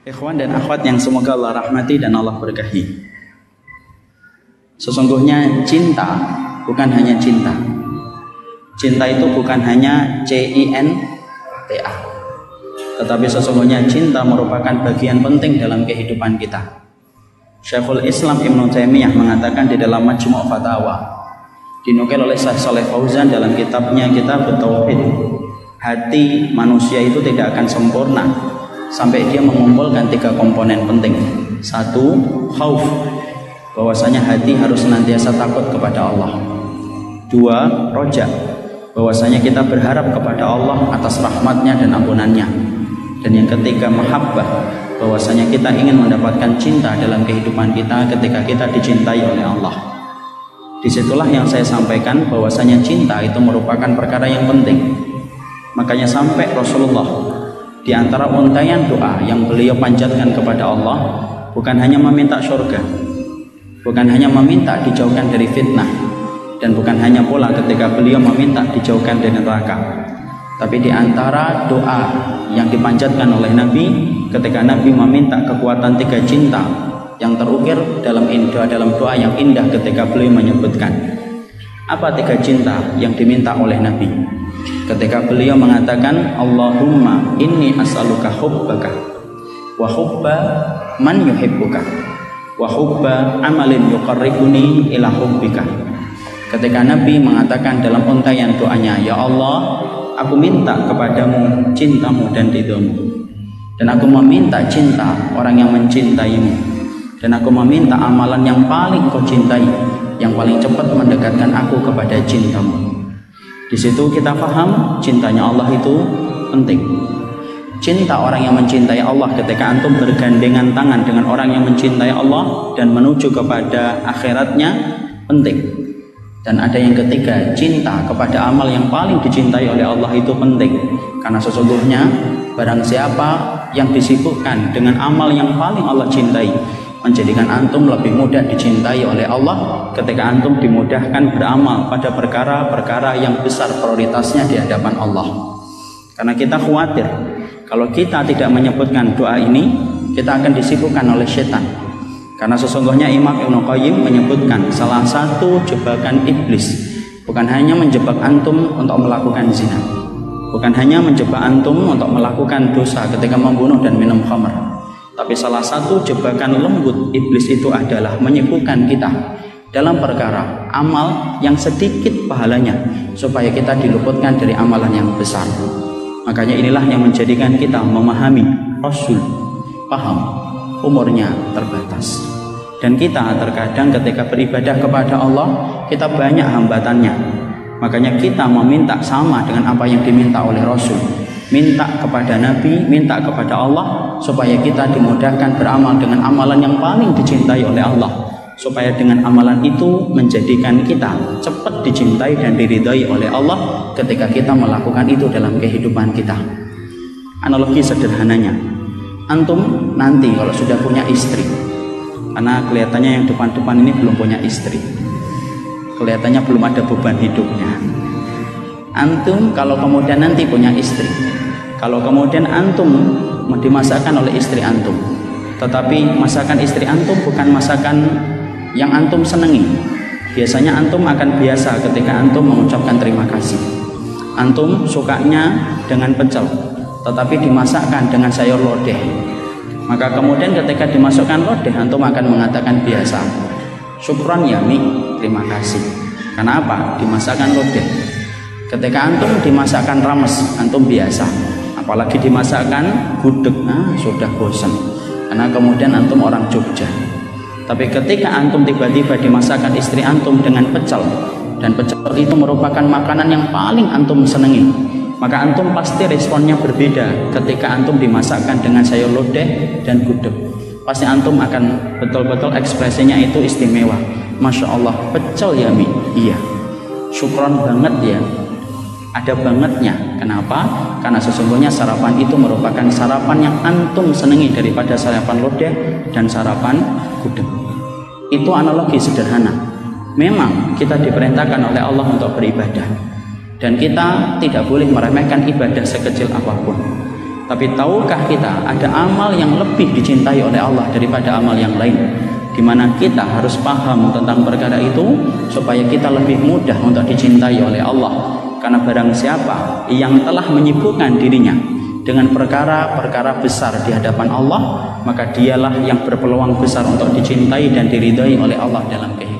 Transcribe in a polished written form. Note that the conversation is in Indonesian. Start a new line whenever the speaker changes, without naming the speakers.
Ikhwan dan akhwat yang semoga Allah rahmati dan Allah berkahi. Sesungguhnya cinta bukan hanya cinta. Cinta itu bukan hanya cinta, tetapi sesungguhnya cinta merupakan bagian penting dalam kehidupan kita. Syekhul Islam Ibnu Taimiyah mengatakan di dalam Majmu' Fatawa, dinukil oleh Syekh Shalih Fauzan dalam kitabnya Kitab Tauhid, hati manusia itu tidak akan sempurna sampai dia mengumpulkan 3 komponen penting. 1, khauf, bahwasanya hati harus senantiasa takut kepada Allah. 2, roja, bahwasanya kita berharap kepada Allah atas rahmatnya dan ampunannya. Dan yang ketiga, mahabbah, bahwasanya kita ingin mendapatkan cinta dalam kehidupan kita ketika kita dicintai oleh Allah. Disitulah yang saya sampaikan bahwasanya cinta itu merupakan perkara yang penting. Makanya sampai Rasulullah di antara untaian doa yang beliau panjatkan kepada Allah bukan hanya meminta surga, bukan hanya meminta dijauhkan dari fitnah, dan bukan hanya pula ketika beliau meminta dijauhkan dari neraka, tapi di antara doa yang dipanjatkan oleh Nabi ketika Nabi meminta kekuatan 3 cinta yang terukir dalam doa yang indah ketika beliau menyebutkan apa 3 cinta yang diminta oleh Nabi. Ketika beliau mengatakan, Allahumma inni as'aluka hubbaka wa hubba man yuhibbuka wa hubba amalin yuqarribuni ila hubbika. Ketika Nabi mengatakan dalam untaian doanya, ya Allah, aku minta kepadamu cintamu dan ridhomu, dan aku meminta cinta orang yang mencintaimu, dan aku meminta amalan yang paling kau cintai, yang paling cepat mendekatkan aku kepada cintamu. Di situ kita paham cintanya Allah itu penting. Cinta orang yang mencintai Allah ketika antum bergandengan tangan dengan orang yang mencintai Allah dan menuju kepada akhiratnya penting. Dan ada yang ketiga, cinta kepada amal yang paling dicintai oleh Allah itu penting. Karena sesungguhnya barang siapa yang disibukkan dengan amal yang paling Allah cintai, menjadikan antum lebih mudah dicintai oleh Allah ketika antum dimudahkan beramal pada perkara-perkara yang besar prioritasnya di hadapan Allah. Karena kita khawatir kalau kita tidak menyebutkan doa ini, kita akan disibukkan oleh setan. Karena sesungguhnya Imam Ibnu Qayyim menyebutkan salah satu jebakan iblis bukan hanya menjebak antum untuk melakukan zina, bukan hanya menjebak antum untuk melakukan dosa ketika membunuh dan minum khamr, tapi salah satu jebakan lembut iblis itu adalah menyibukkan kita dalam perkara amal yang sedikit pahalanya supaya kita diluputkan dari amalan yang besar. Makanya inilah yang menjadikan kita memahami Rasul, paham umurnya terbatas, dan kita terkadang ketika beribadah kepada Allah kita banyak hambatannya. Makanya kita meminta sama dengan apa yang diminta oleh Rasul, minta kepada Nabi, minta kepada Allah supaya kita dimudahkan beramal dengan amalan yang paling dicintai oleh Allah, supaya dengan amalan itu menjadikan kita cepat dicintai dan diridhai oleh Allah ketika kita melakukan itu dalam kehidupan kita. Analogi sederhananya, antum nanti kalau sudah punya istri, karena kelihatannya yang depan-depan ini belum punya istri, kelihatannya belum ada beban hidupnya. Antum kalau kemudian nanti punya istri, kalau kemudian antum dimasakkan oleh istri antum, tetapi masakan istri antum bukan masakan yang antum senangi, biasanya antum akan biasa ketika antum mengucapkan terima kasih. Antum sukanya dengan pecel, tetapi dimasakkan dengan sayur lodeh, maka kemudian ketika dimasukkan lodeh antum akan mengatakan biasa, syukron ya mi, terima kasih. Karena apa? Dimasakkan lodeh. Ketika antum dimasakkan rames, antum biasa. Apalagi dimasakkan gudeg, sudah bosan, karena kemudian antum orang Jogja. Tapi ketika antum tiba-tiba dimasakkan istri antum dengan pecel, dan pecel itu merupakan makanan yang paling antum senangi, maka antum pasti responnya berbeda ketika antum dimasakkan dengan sayur lodeh dan gudeg. Pasti antum akan betul-betul ekspresinya itu istimewa. Masya Allah, pecel ya mi, iya, syukron banget ya, ada bangetnya. Kenapa? Karena sesungguhnya sarapan itu merupakan sarapan yang antum senangi daripada sarapan lodeh dan sarapan gudeg. Itu analogi sederhana. Memang kita diperintahkan oleh Allah untuk beribadah, dan kita tidak boleh meremehkan ibadah sekecil apapun. Tapi tahukah kita ada amal yang lebih dicintai oleh Allah daripada amal yang lain? Di mana kita harus paham tentang perkara itu supaya kita lebih mudah untuk dicintai oleh Allah. Karena barang siapa yang telah menyibukkan dirinya dengan perkara-perkara besar di hadapan Allah, maka dialah yang berpeluang besar untuk dicintai dan diridhai oleh Allah dalam kehidupan.